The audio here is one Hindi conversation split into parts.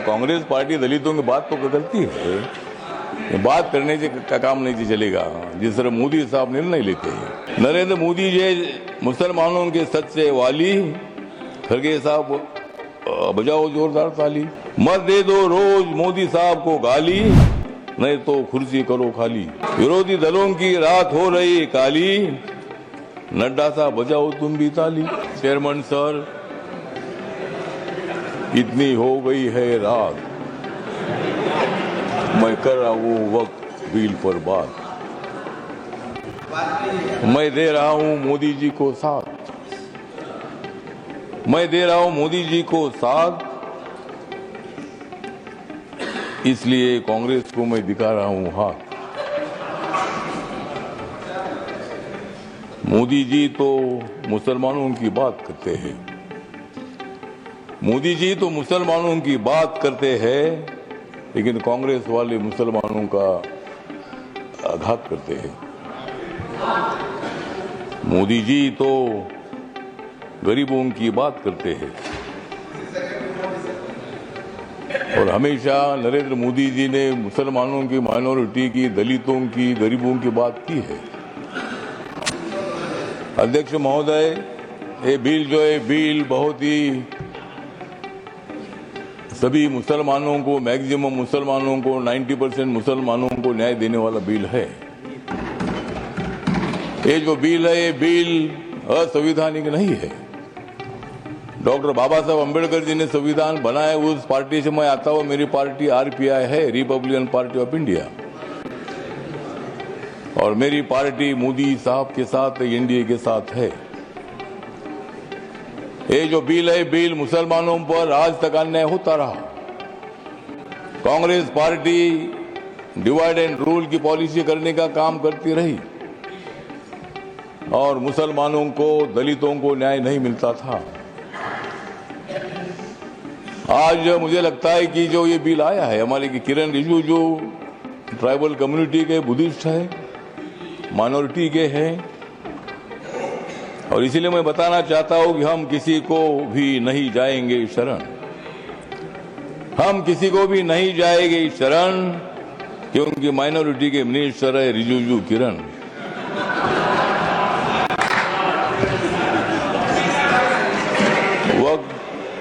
कांग्रेस पार्टी दलितों की बात तो करती है, ये बात करने से का काम नहीं चलेगा। जिस तरह मोदी साहब निर्णय लेते हैं, नरेंद्र मोदी जी मुसलमानों के सच्चे वाली, खड़गे साहब बजाओ जोरदार ताली। मत दे दो रोज मोदी साहब को गाली, नहीं तो कुर्सी करो खाली। विरोधी दलों की रात हो रही काली, नड्डा साहब बजाओ तुम भी ताली। चेयरमैन सर, इतनी हो गई है रात, मैं कर रहा हूँ वक्त बिल पर बात। मैं दे रहा हूँ मोदी जी को साथ, मैं दे रहा हूँ मोदी जी को साथ, इसलिए कांग्रेस को मैं दिखा रहा हूँ हाथ। मोदी जी तो मुसलमानों की बात करते हैं, मोदी जी तो मुसलमानों की बात करते हैं, लेकिन कांग्रेस वाले मुसलमानों का आघात करते हैं। मोदी जी तो गरीबों की बात करते हैं और हमेशा नरेंद्र मोदी जी ने मुसलमानों की, माइनॉरिटी की, दलितों की, गरीबों की बात की है। अध्यक्ष महोदय, ये बिल जो है, बिल बहुत ही सभी मुसलमानों को, मैक्सिमम मुसलमानों को, 90% मुसलमानों को न्याय देने वाला बिल है। ये जो बिल है, ये बिल असंवैधानिक नहीं है। डॉक्टर बाबा साहब अम्बेडकर जी ने संविधान बनाया, उस पार्टी से मैं आता हूं। मेरी पार्टी आरपीआई है, रिपब्लिकन पार्टी ऑफ इंडिया, और मेरी पार्टी मोदी साहब के साथ, एनडीए के साथ है। ये जो बिल है, बिल मुसलमानों पर आज तक अन्याय होता रहा। Congress party divide and rule की पॉलिसी करने का काम करती रही और मुसलमानों को, दलितों को न्याय नहीं मिलता था। आज मुझे लगता है कि जो ये बिल आया है, हमारे किरण रिजिजू जो ट्राइबल कम्युनिटी के बुद्धिस्ट है, माइनॉरिटी के हैं, और इसीलिए मैं बताना चाहता हूं कि हम किसी को भी नहीं जाएंगे शरण, हम किसी को भी नहीं जाएंगे शरण, क्योंकि माइनॉरिटी के मिनिस्टर है रिजिजू किरण।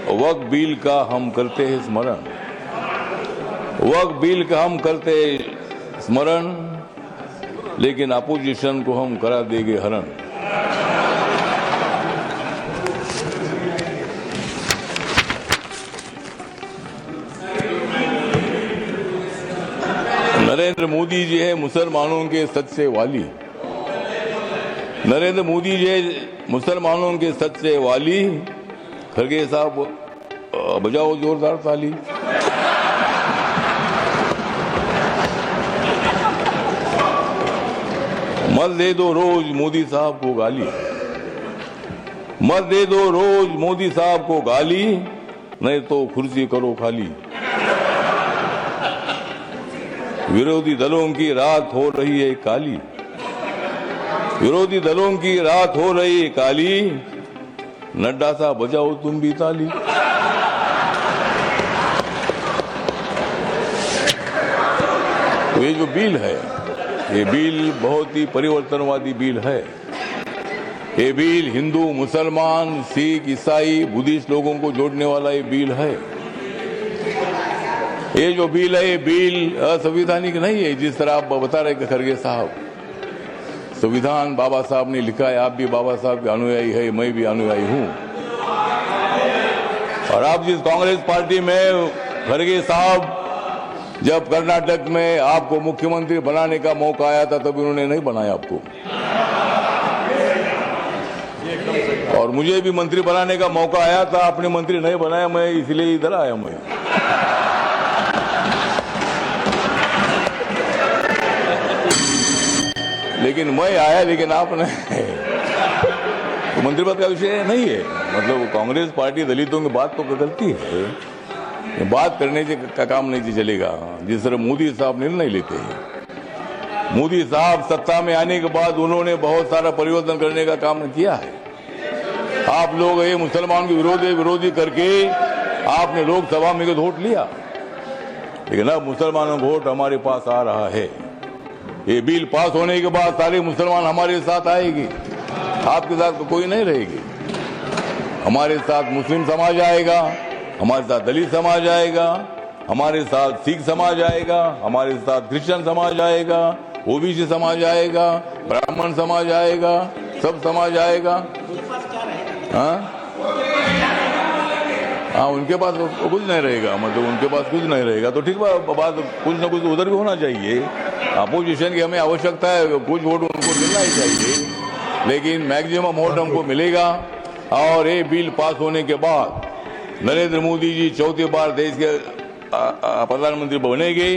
वक्फ बिल का हम करते हैं स्मरण, वक्फ बिल का हम करते हैं स्मरण, लेकिन अपोजिशन को हम करा देंगे हरण। नरेंद्र मोदी जी है मुसलमानों के सच्चे वाली, नरेंद्र मोदी जी मुसलमानों के सच्चे वाली, खड़गे साहब बजाओ जोरदार ताली। मत दे दो रोज मोदी साहब को गाली, मत दे दो रोज मोदी साहब को गाली, नहीं तो कुर्सी करो खाली। विरोधी दलों की रात हो रही है काली, विरोधी दलों की रात हो रही है काली, नड्डा साहब बजाओ तुम भी ताली। तो ये जो बिल है, ये बिल बहुत ही परिवर्तनवादी बिल है। ये बिल हिंदू, मुसलमान, सिख, ईसाई, बुद्धिस्ट लोगों को जोड़ने वाला ये बिल है। ये जो बिल है, ये बिल असंवैधानिक नहीं है, जिस तरह आप बता रहे खड़गे साहब। संविधान बाबा साहब ने लिखा है, आप भी बाबा साहब के अनुयायी है, मैं भी अनुयायी हूं। और आप जिस कांग्रेस पार्टी में, खड़गे साहब, जब कर्नाटक में आपको मुख्यमंत्री बनाने का मौका आया था, तब उन्होंने नहीं बनाया आपको, और मुझे भी मंत्री बनाने का मौका आया था, आपने मंत्री नहीं बनाया, मैं इसलिए इधर आया। मैं लेकिन मैं आया, लेकिन आपने तो मंत्री पद का विषय नहीं है। मतलब कांग्रेस पार्टी दलितों की बात तो करती है, बात करने से का काम नहीं चलेगा। जिस तरह मोदी साहब निर्णय लेते हैं, मोदी साहब सत्ता में आने के बाद उन्होंने बहुत सारा परिवर्तन करने का काम किया है। आप लोग ये मुसलमान के विरोधी करके आपने लोकसभा में वोट लिया, लेकिन अब मुसलमानों का वोट हमारे पास आ रहा है। ये बिल पास होने के बाद सारे मुसलमान हमारे साथ आएगी, आपके साथ तो कोई नहीं रहेगी। हमारे साथ मुस्लिम समाज आएगा, हमारे साथ दलित समाज आएगा, हमारे साथ सिख समाज आएगा, हमारे साथ क्रिश्चियन समाज आएगा, ओबीसी समाज आएगा, ब्राह्मण समाज आएगा, सब समाज आएगा। हाँ, उनके पास कुछ नहीं रहेगा, मतलब उनके पास कुछ नहीं रहेगा तो ठीक बात, कुछ ना कुछ उधर भी होना चाहिए। अपोजिशन की हमें आवश्यकता है, कुछ वोट उनको मिलना ही चाहिए, लेकिन मैक्सिमम वोट हमको मिलेगा। और ये बिल पास होने के बाद नरेंद्र मोदी जी चौथी बार देश के प्रधानमंत्री बनेंगे,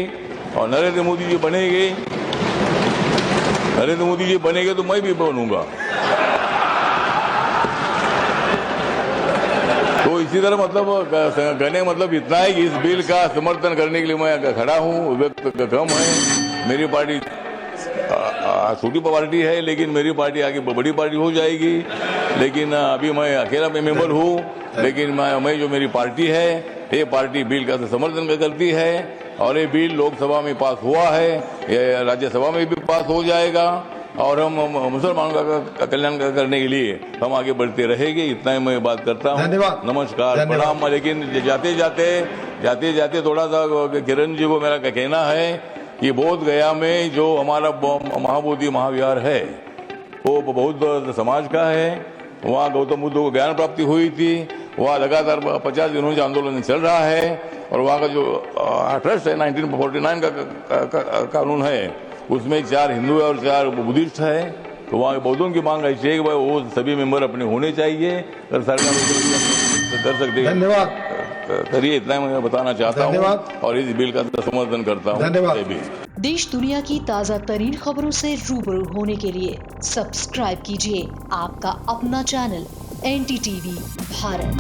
और नरेंद्र मोदी जी बनेंगे तो मैं भी बनूंगा। तो इसी तरह मतलब कहने मतलब इतना है कि इस बिल का समर्थन करने के लिए मैं खड़ा हूँ। व्यक्त कम है, मेरी पार्टी छोटी पार्टी है, लेकिन मेरी पार्टी आगे बड़ी पार्टी हो जाएगी। लेकिन अभी मैं अकेला मेंबर हूँ, लेकिन मैं जो मेरी पार्टी है, ये पार्टी बिल का समर्थन करती है, और ये बिल लोकसभा में पास हुआ है, ये राज्यसभा में भी पास हो जाएगा, और हम मुसलमानों का कल्याण करने के लिए हम आगे बढ़ते रहेंगे। इतना ही मैं बात करता हूँ। धन्यवाद, नमस्कार, प्रणाम। लेकिन जाते जाते थोड़ा सा किरण जी को मेरा कहना है कि बोध गया में जो हमारा महाबोधि महाविहार है, वो बौद्ध समाज का है। वहाँ गौतम बुद्ध को ज्ञान प्राप्ति हुई थी। वहाँ लगातार 50 दिनों से आंदोलन चल रहा है, और वहाँ का जो ट्रस्ट है 1949 का कानून है, उसमें 4 हिंदू है और 4 बुद्धिस्ट है। तो वहाँ के बौद्धों की मांग ऐसी है कि वो सभी मेंबर अपने होने चाहिए, अगर सरकार कर सकते हैं। धन्यवाद, करिए, इतना मैं बताना चाहता हूँ, और इस बिल का समर्थन करता हूँ। धन्यवाद। देश दुनिया की ताज़ा तरीन खबरों से रूबरू होने के लिए सब्सक्राइब कीजिए आपका अपना चैनल NDTV भारत।